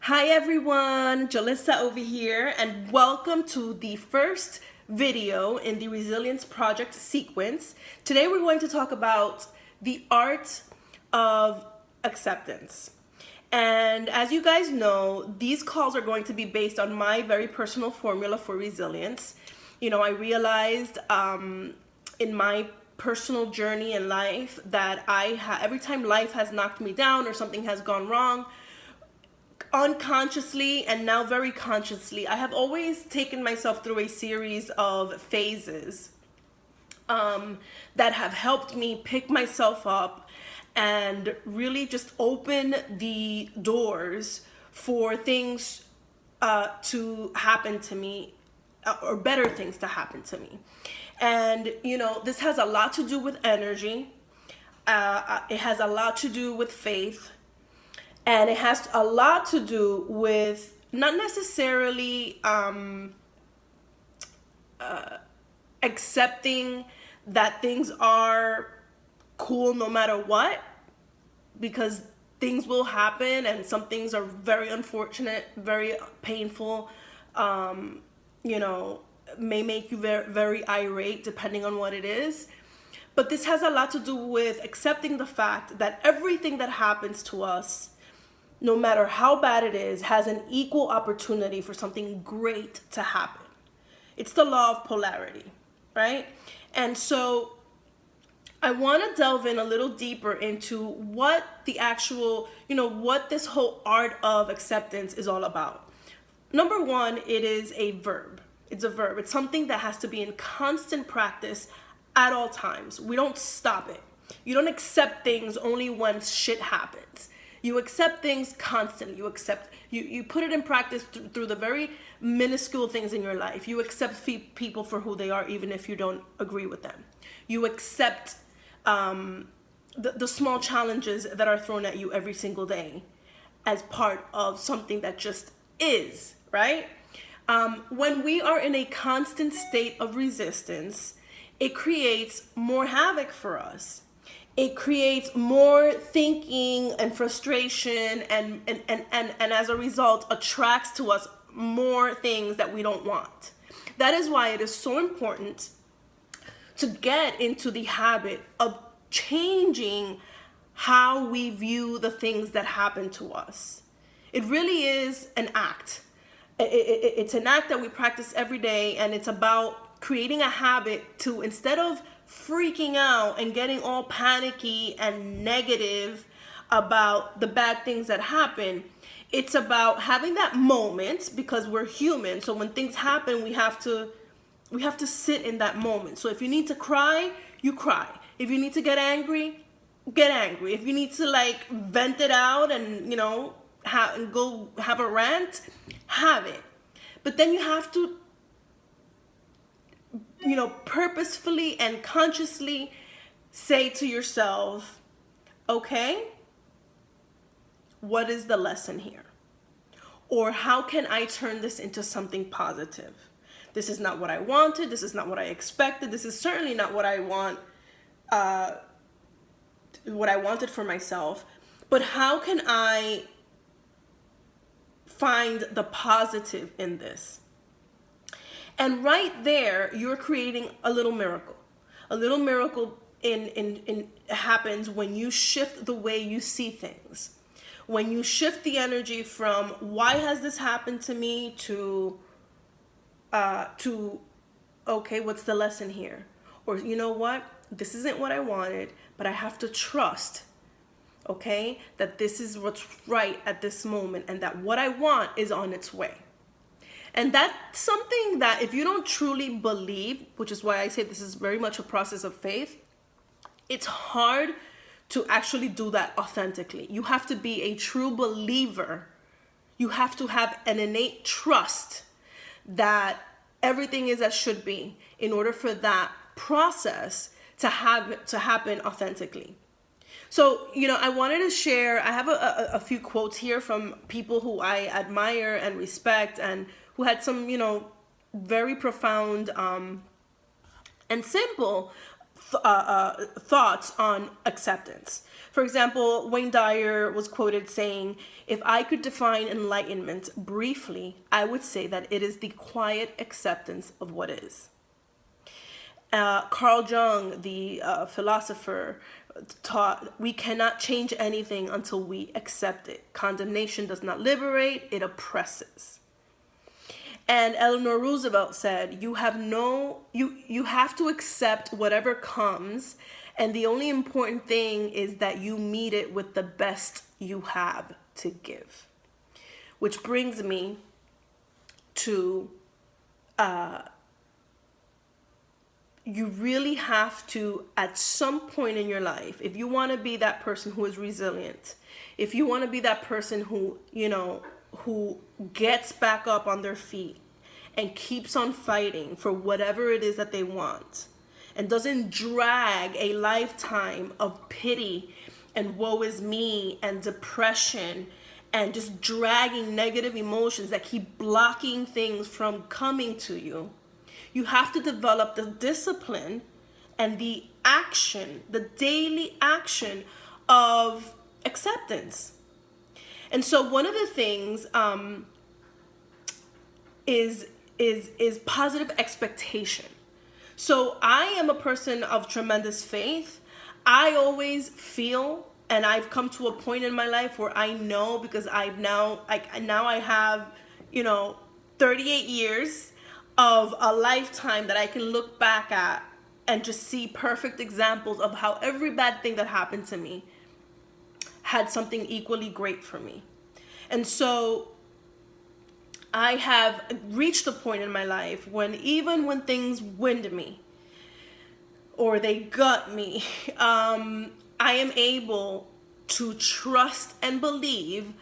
Hi everyone, Jalissa over here, and welcome to the first video in the Resilience Project sequence. Today we're going to talk about the art of acceptance. And as you guys know, these calls are going to be based on my very personal formula for resilience. I realized in my personal journey in life that every time life has knocked me down or something has gone wrong, unconsciously and now very consciously, I have always taken myself through a series of phases that have helped me pick myself up and really just open the doors for things to happen to me, or better things to happen to me. And this has a lot to do with energy. It has a lot to do with faith. And it has a lot to do with not necessarily accepting that things are cool no matter what, because things will happen and some things are very unfortunate, very painful, may make you very, very irate depending on what it is. But this has a lot to do with accepting the fact that everything that happens to us, no matter how bad it is, has an equal opportunity for something great to happen. It's the law of polarity, right? And so I want to delve in a little deeper into what the actual, what this whole art of acceptance is all about. Number one, it is a verb. It's a verb. It's something that has to be in constant practice at all times. We don't stop it. You don't accept things only when shit happens. You accept things constantly. You put it in practice through the very minuscule things in your life. You accept people for who they are, even if you don't agree with them. You accept the small challenges that are thrown at you every single day as part of something that just is, right? When we are in a constant state of resistance, it creates more havoc for us. It creates more thinking and frustration, and as a result attracts to us more things that we don't want. That is why it is so important to get into the habit of changing how we view the things that happen to us. It really is an act. It's an act that we practice every day, and it's about creating a habit to, instead of freaking out and getting all panicky and negative about the bad things that happen, it's about having that moment, because we're human. So when things happen, we have to sit in that moment. So if you need to cry, you cry. If you need to get angry, get angry. If you need to vent it out and go have a rant, have it. But then you have to purposefully and consciously say to yourself, okay, what is the lesson here? Or how can I turn this into something positive? This is not what I wanted. This is not what I expected. This is certainly not what I wanted for myself. But how can I find the positive in this? And right there, you're creating a little miracle. A little miracle happens when you shift the way you see things. When you shift the energy from why has this happened to me to okay, what's the lesson here? Or you know what? This isn't what I wanted, but I have to trust, okay, that this is what's right at this moment and that what I want is on its way. And that's something that if you don't truly believe, which is why I say this is very much a process of faith, it's hard to actually do that authentically. You have to be a true believer. You have to have an innate trust that everything is as should be in order for that process to happen authentically. So, I wanted to share, I have a few quotes here from people who I admire and respect and who had some, very profound and simple thoughts on acceptance. For example, Wayne Dyer was quoted saying, "If I could define enlightenment briefly, I would say that it is the quiet acceptance of what is." Carl Jung, the philosopher, taught, "We cannot change anything until we accept it. Condemnation does not liberate, it oppresses." And Eleanor Roosevelt said, you have to accept whatever comes, and the only important thing is that you meet it with the best you have to give. Which brings me to you really have to, at some point in your life, if you want to be that person who is resilient, if you want to be that person who, who gets back up on their feet and keeps on fighting for whatever it is that they want, and doesn't drag a lifetime of pity and woe is me and depression and just dragging negative emotions that keep blocking things from coming to you, you have to develop the discipline and the action, the daily action of acceptance. And so one of the things is positive expectation. So I am a person of tremendous faith. I always feel, and I've come to a point in my life where I know, because I have 38 years of a lifetime that I can look back at and just see perfect examples of how every bad thing that happened to me had something equally great for me. And so I have reached a point in my life when even when things wind me or they gut me, I am able to trust and believe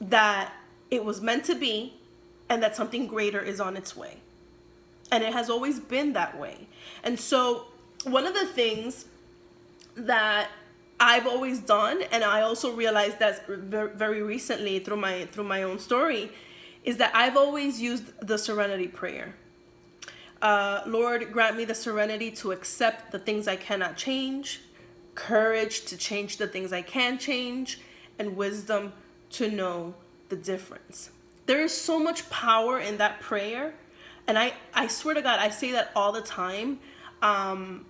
that it was meant to be and that something greater is on its way. And it has always been that way. And so one of the things that I've always done, and I also realized that very recently through my own story, is that I've always used the serenity prayer. Lord, grant me the serenity to accept the things I cannot change, courage to change the things I can change, and wisdom to know the difference. There is so much power in that prayer. And I swear to God, I say that all the time. I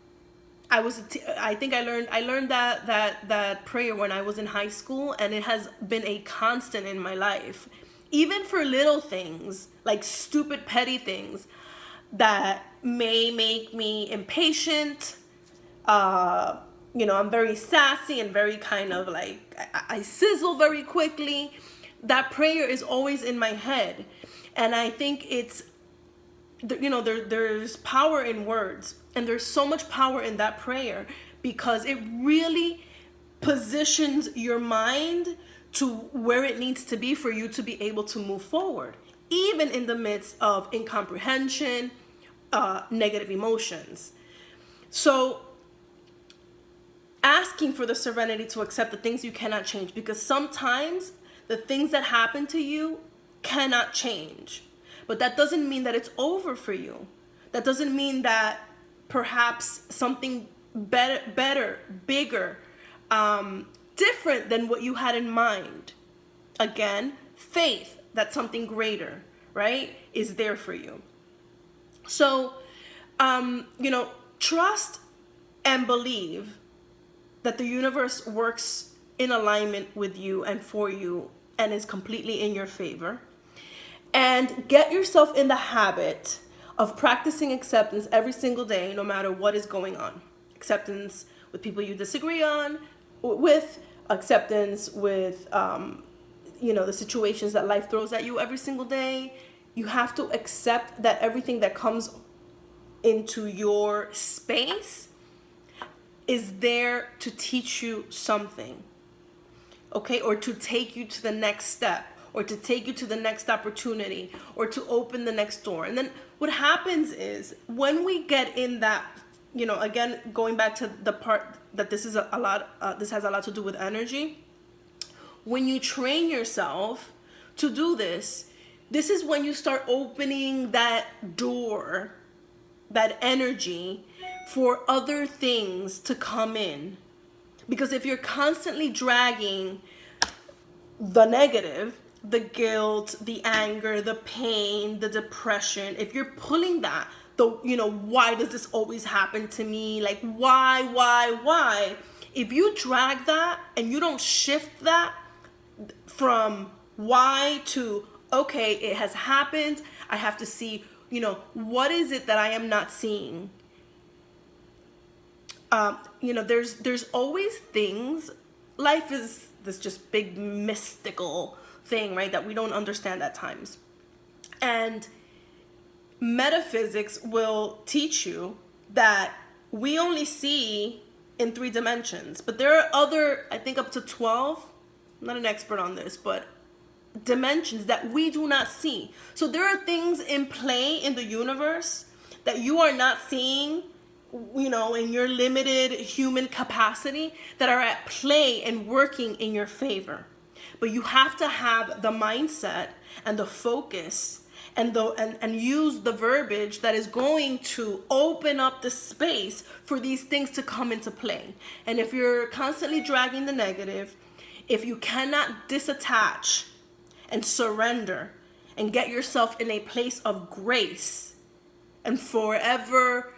think I learned that prayer when I was in high school, and it has been a constant in my life. Even for little things, like stupid petty things that may make me impatient. I'm very sassy and very kind of like, I sizzle very quickly. That prayer is always in my head. And I think it's, there's power in words, and there's so much power in that prayer because it really positions your mind to where it needs to be for you to be able to move forward, even in the midst of incomprehension, negative emotions. So asking for the serenity to accept the things you cannot change, because sometimes the things that happen to you cannot change. But that doesn't mean that it's over for you. That doesn't mean that perhaps something better, bigger, different than what you had in mind. Again, faith that something greater, right, is there for you. So, trust and believe that the universe works in alignment with you and for you and is completely in your favor. And get yourself in the habit of practicing acceptance every single day, no matter what is going on. Acceptance with people you disagree with, acceptance with, the situations that life throws at you every single day. You have to accept that everything that comes into your space is there to teach you something, okay? Or to take you to the next step, or to take you to the next opportunity, or to open the next door. And then what happens is when we get in that, again, going back to the part that this has a lot to do with energy. When you train yourself to do this, this is when you start opening that door, that energy for other things to come in. Because if you're constantly dragging the negative, the guilt, the anger, the pain, the depression, if you're pulling that, why does this always happen to me? Like, why? If you drag that and you don't shift that from why to, okay, it has happened, I have to see, what is it that I am not seeing? There's always things. Life is this just big mystical thing, right, that we don't understand at times. And metaphysics will teach you that we only see in 3 dimensions, but there are other, I think up to 12, I'm not an expert on this, but dimensions that we do not see. So there are things in play in the universe that you are not seeing, in your limited human capacity, that are at play and working in your favor. But you have to have the mindset and the focus and use the verbiage that is going to open up the space for these things to come into play. And if you're constantly dragging the negative, if you cannot disattach and surrender and get yourself in a place of grace and forever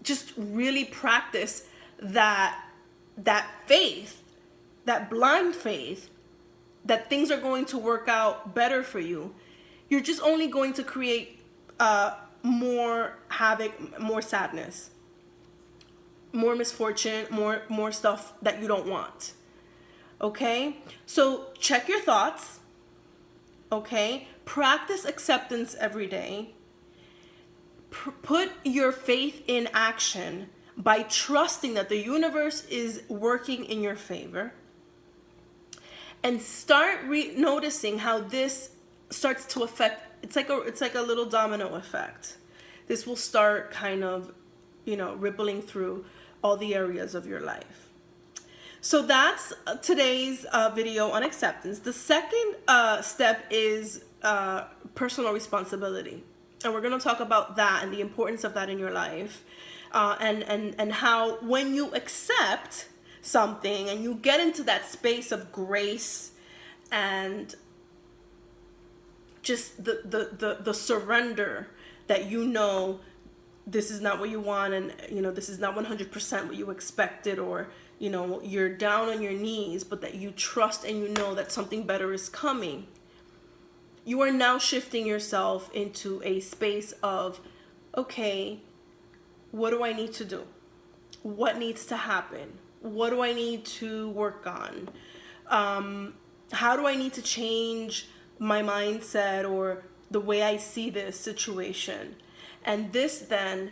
just really practice that faith, that blind faith, that things are going to work out better for you, you're just only going to create more havoc, more sadness, more misfortune, more stuff that you don't want. Okay? So check your thoughts. Okay? Practice acceptance every day. Put your faith in action by trusting that the universe is working in your favor. And start noticing how this starts to affect. It's like a little domino effect. This will start kind of, rippling through all the areas of your life. So that's today's video on acceptance. The second step is personal responsibility. And we're going to talk about that and the importance of that in your life. And how when you accept something and you get into that space of grace and just the surrender that this is not what you want, and this is not 100% what you expected, or you're down on your knees, but that you trust and you know that something better is coming. You are now shifting yourself into a space of, okay, what do I need to do? What needs to happen? What do I need to work on? How do I need to change my mindset or the way I see this situation? And this then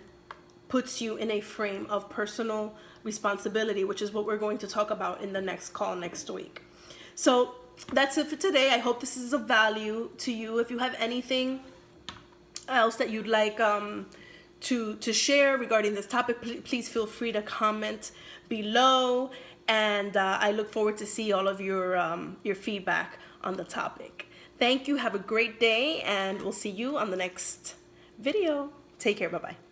puts you in a frame of personal responsibility, which is what we're going to talk about in the next call next week. So that's it for today. I hope this is of value to you. If you have anything else that you'd like to share regarding this topic, please feel free to comment below. And I look forward to see all of your feedback on the topic. Thank you. Have a great day, and we'll see you on the next video. Take care. Bye-bye.